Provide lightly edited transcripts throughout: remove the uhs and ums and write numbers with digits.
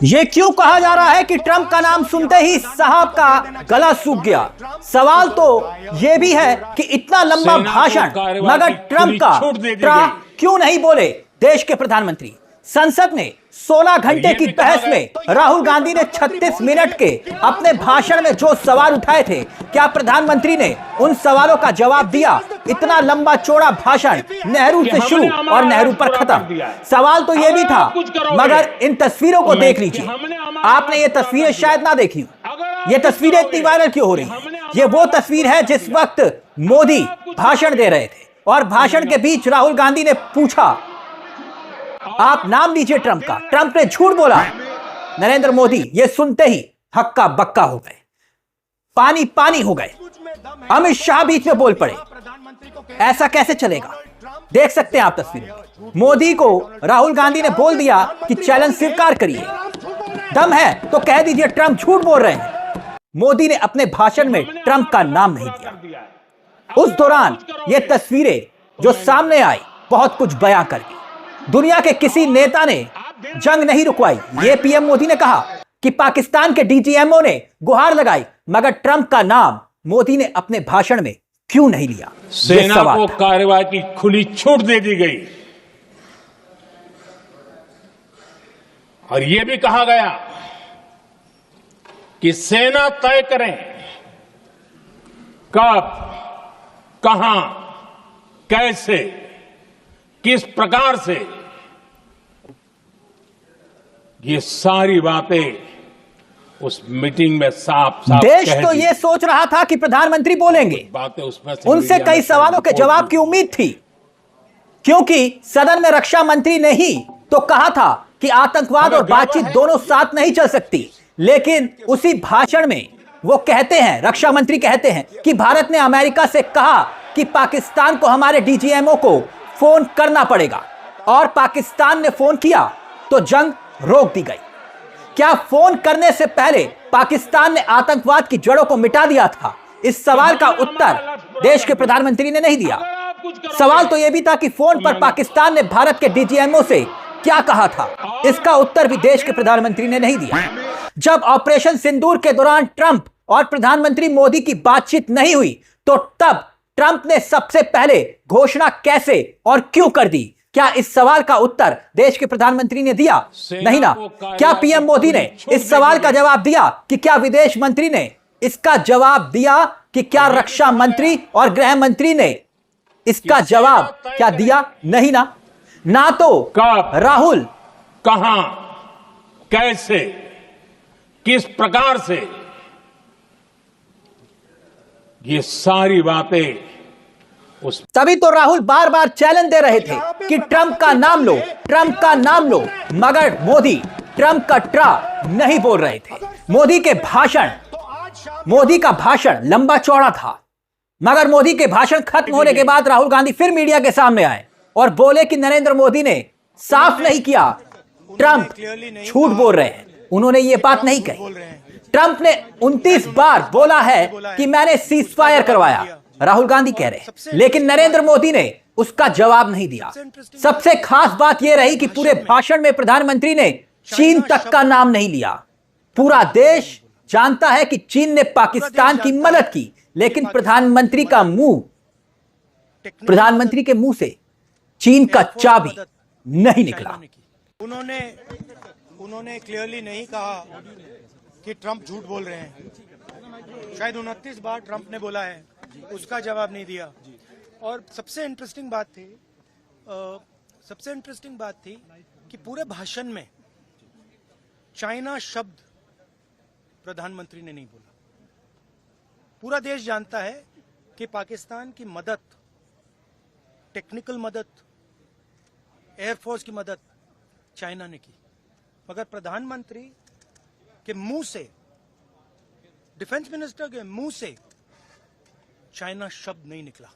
ये क्यों कहा जा रहा है कि ट्रंप का नाम सुनते ही साहब का गला सूख गया? सवाल तो यह भी है कि इतना लंबा भाषण मगर ट्रंप का ट्रा क्यों नहीं बोले देश के प्रधानमंत्री? संसद ने 16 घंटे की बहस में राहुल गांधी ने 36 मिनट के अपने भाषण में जो सवाल उठाए थे, क्या प्रधानमंत्री ने उन सवालों का जवाब दिया? इतना लंबा चौड़ा भाषण नेहरू से शुरू और नेहरू पर खत्म। सवाल तो यह भी था, मगर इन तस्वीरों को देख लीजिए। आपने ये तस्वीरें शायद ना देखी, ये तस्वीरें इतनी वायरल क्यों हो रही हैं? ये वो तस्वीर है जिस वक्त मोदी भाषण दे रहे थे और भाषण के बीच राहुल गांधी ने पूछा, आप नाम लीजिए ट्रंप का। ट्रंप ने झूठ बोला। नरेंद्र मोदी ये सुनते ही हक्का बक्का हो गए, पानी पानी हो गए। अमित शाह बीच में बोल पड़े। ऐसा कैसे चलेगा? देख सकते हैं आप तस्वीरें। मोदी को राहुल गांधी ने बोल दिया कि चैलेंज स्वीकार करिए, दम है तो कह दीजिए ट्रंप झूठ बोल रहे हैं। मोदी ने अपने भाषण में ट्रंप का नाम नहीं दिया। उस दौरान ये तस्वीरें जो सामने आई बहुत कुछ बयां कर दी। दुनिया के किसी नेता ने जंग नहीं रुकवाई, ये पीएम मोदी ने कहा कि पाकिस्तान के डीजीएमओ ने गुहार लगाई, मगर ट्रंप का नाम मोदी ने अपने भाषण में क्यों नहीं लिया? सेना को कार्रवाई की खुली छूट दे दी गई और यह भी कहा गया कि सेना तय करें कब, कहां, कैसे, किस प्रकार से। ये सारी बातें उस मीटिंग में साफ साफ देश तो ये सोच रहा था कि प्रधानमंत्री बोलेंगे, बातें उसमें से उनसे कई सवालों के जवाब की उम्मीद थी, क्योंकि सदन में रक्षा मंत्री ने ही तो कहा था कि आतंकवाद और बातचीत दोनों साथ नहीं चल सकती। लेकिन उसी भाषण में वो कहते हैं, रक्षा मंत्री कहते हैं कि भारत ने अमेरिका से कहा कि पाकिस्तान को हमारे डीजीएमओ को फोन करना पड़ेगा, और पाकिस्तान ने फोन किया तो जंग रोक दी गई। क्या फोन करने से पहले पाकिस्तान ने आतंकवाद की जड़ों को मिटा दिया था? इस सवाल का उत्तर देश के प्रधानमंत्री ने नहीं दिया। सवाल तो यह भी था कि फोन पर पाकिस्तान ने भारत के डीजीएमओ से क्या कहा था? इसका उत्तर भी देश के प्रधानमंत्री ने नहीं दिया। जब ऑपरेशन सिंदूर के दौरान ट्रंप और प्रधानमंत्री मोदी की बातचीत नहीं हुई, तो तब ट्रंप ने सबसे पहले घोषणा कैसे और क्यों कर दी? क्या इस सवाल का उत्तर देश के प्रधानमंत्री ने दिया? नहीं ना। क्या पीएम मोदी ने इस सवाल का जवाब दिया? कि क्या विदेश मंत्री ने इसका जवाब दिया? कि क्या रक्षा मंत्री और गृह मंत्री ने इसका जवाब क्या दिया? नहीं ना। ना तो राहुल, कहां, कैसे, किस प्रकार से, ये सारी बातें उस तभी तो राहुल बार बार चैलेंज दे रहे थे कि ट्रंप का नाम लो, ट्रंप का नाम लो, मगर मोदी ट्रंप का ट्रा नहीं बोल रहे थे। मोदी का भाषण लंबा चौड़ा था, मगर मोदी के भाषण खत्म होने के बाद राहुल गांधी फिर मीडिया के सामने आए और बोले कि नरेंद्र मोदी ने साफ नहीं किया, ट्रंप झूठ बोल रहे हैं। उन्होंने ये बात नहीं कही। ट्रंप ने 29 बार बोला है कि मैंने सीज फायर करवाया, राहुल गांधी कह रहे हैं, लेकिन नरेंद्र मोदी ने उसका जवाब नहीं दिया। सबसे खास बात यह रही कि पूरे भाषण में प्रधानमंत्री ने चीन तक का नाम नहीं लिया। पूरा देश जानता है कि चीन ने पाकिस्तान की मदद की, लेकिन प्रधानमंत्री के मुंह से चीन का चाबी नहीं निकला। उन्होंने क्लियरली नहीं कहा कि ट्रंप झूठ बोल रहे हैं। शायद 29 बार ट्रंप ने बोला है, उसका जवाब नहीं दिया। और सबसे इंटरेस्टिंग बात थी कि पूरे भाषण में चाइना शब्द प्रधानमंत्री ने नहीं बोला। पूरा देश जानता है कि पाकिस्तान की मदद, टेक्निकल मदद, एयरफोर्स की मदद चाइना ने की, मगर प्रधानमंत्री के मुंह से, डिफेंस मिनिस्टर के मुंह से चाइना शब्द नहीं निकला।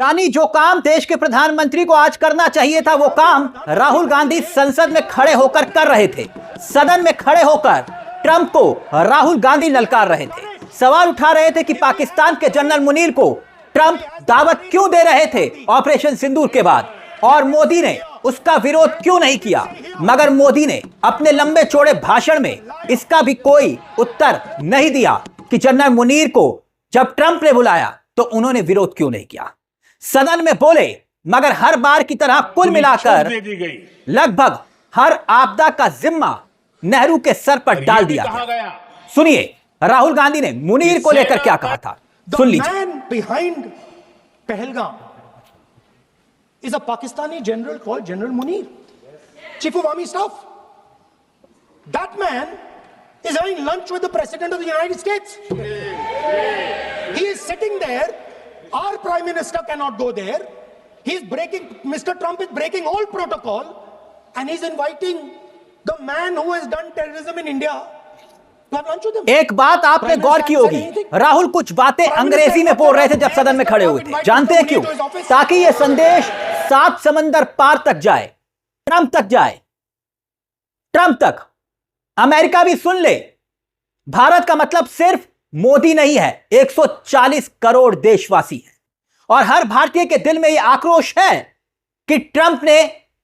यानी जो काम देश के प्रधानमंत्री को आज करना चाहिए था, वो काम राहुल गांधी संसद में खड़े होकर कर रहे थे। सदन में खड़े होकर ट्रंप को राहुल गांधी ललकार रहे थे, सवाल उठा रहे थे कि पाकिस्तान के जनरल मुनीर को ट्रंप दावत क्यों दे रहे थे ऑपरेशन सिंदूर के बाद, और मोदी ने उसका विरोध क्यों नहीं किया। मगर मोदी ने अपने लंबे चौड़े भाषण में इसका भी कोई उत्तर नहीं दिया कि जनरल मुनीर को जब ट्रंप ने बुलाया तो उन्होंने विरोध क्यों नहीं किया। सदन में बोले मगर हर बार की तरह कुल मिलाकर लगभग हर आपदा का जिम्मा नेहरू के सर पर डाल दिया गया। सुनिए राहुल गांधी ने मुनीर को लेकर क्या कहा था, सुन लीजिए। Behind Pahalgam is a Pakistani general called General Munir, Chief of Army Staff. That man is having lunch with the President of the United States. He is sitting there. Our Prime Minister cannot go there. Mr. Trump is breaking all protocol and he's inviting the man who has done terrorism in India. एक बात आपने गौर की होगी, राहुल कुछ बातें अंग्रेजी में बोल रहे थे जब सदन में खड़े हुए थे। जानते हैं क्यों? ताकि यह संदेश 7 समंदर पार तक जाए, ट्रंप तक जाए, ट्रंप तक अमेरिका भी सुन ले। भारत का मतलब सिर्फ मोदी नहीं है, 140 करोड़ देशवासी हैं और हर भारतीय के दिल में यह आक्रोश है कि ट्रंप ने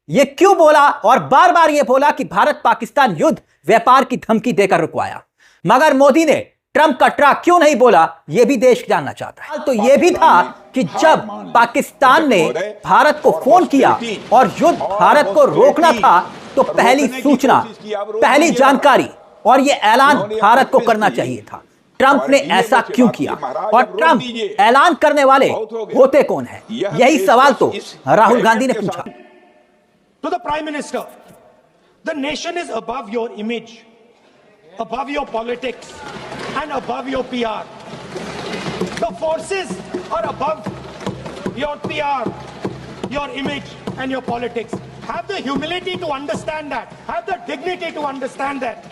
यह क्यों बोला और बार बार यह बोला कि भारत पाकिस्तान युद्ध व्यापार की धमकी देकर रुकवाया, मगर मोदी ने ट्रंप का ट्रा क्यों नहीं बोला यह भी देश जानना चाहता है। तो यह भी था कि जब पाकिस्तान ने भारत को फोन किया और युद्ध भारत को रोकना था तो पहली सूचना, पहली जानकारी और यह ऐलान भारत को करना चाहिए था। ट्रंप ने ऐसा क्यों किया और ट्रंप ऐलान करने वाले होते कौन हैं? यही सवाल तो राहुल गांधी ने पूछा। To the Prime Minister, the nation is above your image, above your politics, and above your PR. The forces are above your PR, your image, and your politics. Have the humility to understand that. Have the dignity to understand that.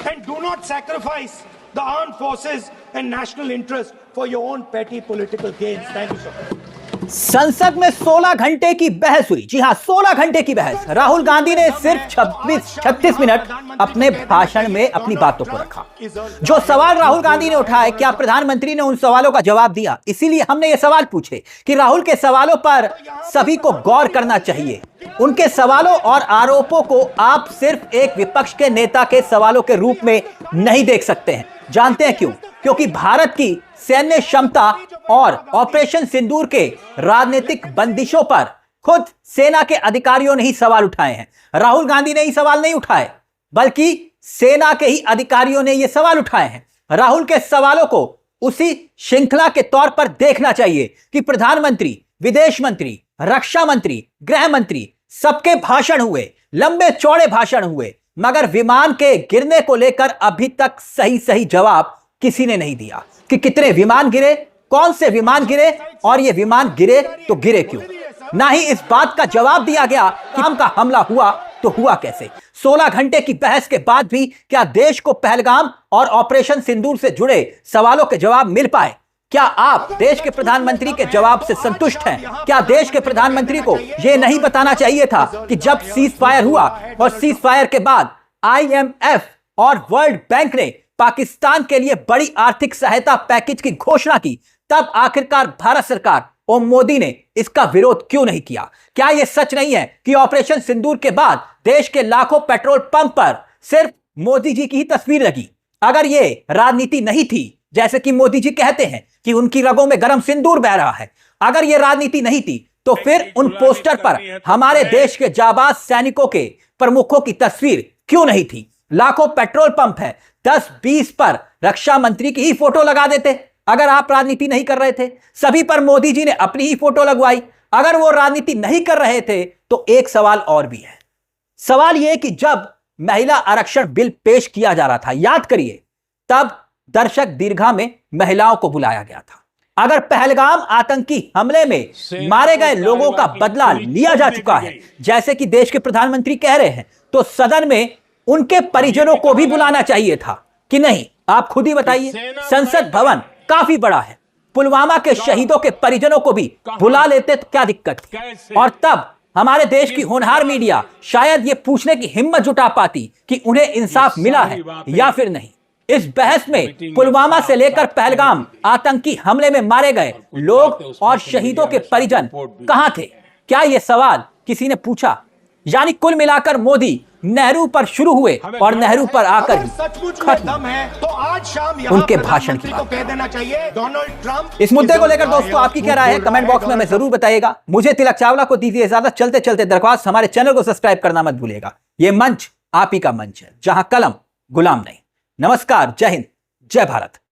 And do not sacrifice the armed forces and national interest for your own petty political gains. Thank you, sir. संसद में 16 घंटे की बहस हुई। जी हां, 16 घंटे की बहस। राहुल गांधी ने सिर्फ 36 मिनट अपने भाषण में अपनी बातों को रखा। जो सवाल राहुल गांधी ने उठाए, क्या प्रधानमंत्री ने उन सवालों का जवाब दिया? इसीलिए हमने ये सवाल पूछे कि राहुल के सवालों पर सभी को गौर करना चाहिए। उनके सवालों और आरोपों को आप सिर्फ एक विपक्ष के नेता के सवालों के रूप में नहीं देख सकते हैं। जानते हैं क्यों? क्योंकि भारत की सैन्य क्षमता और ऑपरेशन सिंदूर के राजनीतिक बंदिशों पर खुद सेना के अधिकारियों ने ही सवाल उठाए हैं। राहुल गांधी ने ही सवाल नहीं उठाए, बल्कि सेना के ही अधिकारियों ने ये सवाल उठाए हैं। राहुल के सवालों को उसी श्रृंखला के तौर पर देखना चाहिए कि प्रधानमंत्री, विदेश मंत्री, रक्षा मंत्री, गृह मंत्री, सबके भाषण हुए, लंबे चौड़े भाषण हुए, मगर विमान के गिरने को लेकर अभी तक सही जवाब किसी ने नहीं दिया कि कितने विमान गिरे, कौन से विमान गिरे और ये विमान गिरे तो गिरे क्यों। ना ही इस बात का जवाब दिया गया कि हम का हमला हुआ तो हुआ कैसे। 16 घंटे की बहस के बाद भी क्या देश को पहलगाम और ऑपरेशन सिंदूर से जुड़े सवालों के जवाब मिल पाए? क्या आप देश के प्रधानमंत्री के जवाब से संतुष्ट हैं? क्या देश के प्रधानमंत्री को यह नहीं बताना चाहिए था कि जब सीज फायर हुआ और सीज फायर के बाद IMF और वर्ल्ड बैंक ने पाकिस्तान के लिए बड़ी आर्थिक सहायता पैकेज की घोषणा की, तब आखिरकार भारत सरकार और मोदी ने इसका विरोध क्यों नहीं किया? क्या यह सच नहीं है कि ऑपरेशन सिंदूर के बाद देश के लाखों पेट्रोल पंप पर सिर्फ मोदी जी की ही तस्वीर लगी? अगर यह राजनीति नहीं थी, जैसे कि मोदी जी कहते हैं कि उनकी रगों में गर्म सिंदूर बह रहा है, अगर यह राजनीति नहीं थी तो फिर उन पोस्टर पर हमारे देश के जाबाज सैनिकों के प्रमुखों की तस्वीर क्यों नहीं थी? लाखों पेट्रोल पंप है, 10-20 पर रक्षा मंत्री की ही फोटो लगा देते अगर आप राजनीति नहीं कर रहे थे। सभी पर मोदी जी ने अपनी ही फोटो लगवाई अगर वो राजनीति नहीं कर रहे थे। तो एक सवाल और भी है। सवाल यह कि जब महिला आरक्षण बिल पेश किया जा रहा था, याद करिए, तब दर्शक दीर्घा में महिलाओं को बुलाया गया था। अगर पहलगाम आतंकी हमले में मारे गए लोगों का बदला लिया जा चुका है, जैसे कि देश के प्रधानमंत्री कह रहे हैं, तो सदन में उनके परिजनों को भी बुलाना चाहिए था कि नहीं? आप खुद ही बताइए। संसद भवन काफी बड़ा है, पुलवामा के शहीदों के परिजनों को भी बुला लेते तो क्या दिक्कत थी? और तब हमारे देश की होनहार मीडिया शायद ये पूछने की हिम्मत जुटा पाती कि उन्हें इंसाफ मिला है या फिर नहीं। इस बहस में पुलवामा से लेकर पहलगाम आतंकी हमले में मारे गए लोग और शहीदों के परिजन कहां थे? क्या यह सवाल किसी ने पूछा? यानी कुल मिलाकर मोदी नेहरू पर शुरू हुए और नेहरू पर आकर ही सचमुच में दम है तो आज शाम यहाँ उनके भाषण की को कह देना चाहिए डोनाल्ड ट्रंप। इस मुद्दे को लेकर दोस्तों आपकी क्या राय है कमेंट बॉक्स में हमें जरूर बताइएगा। मुझे तिलक चावला को दीजिए इजाजत। चलते चलते दरख्वास्त, हमारे चैनल को सब्सक्राइब करना मत भूलिएगा। यह मंच आप ही का मंच है जहां कलम गुलाम नहीं। नमस्कार, जय हिंद, जय भारत।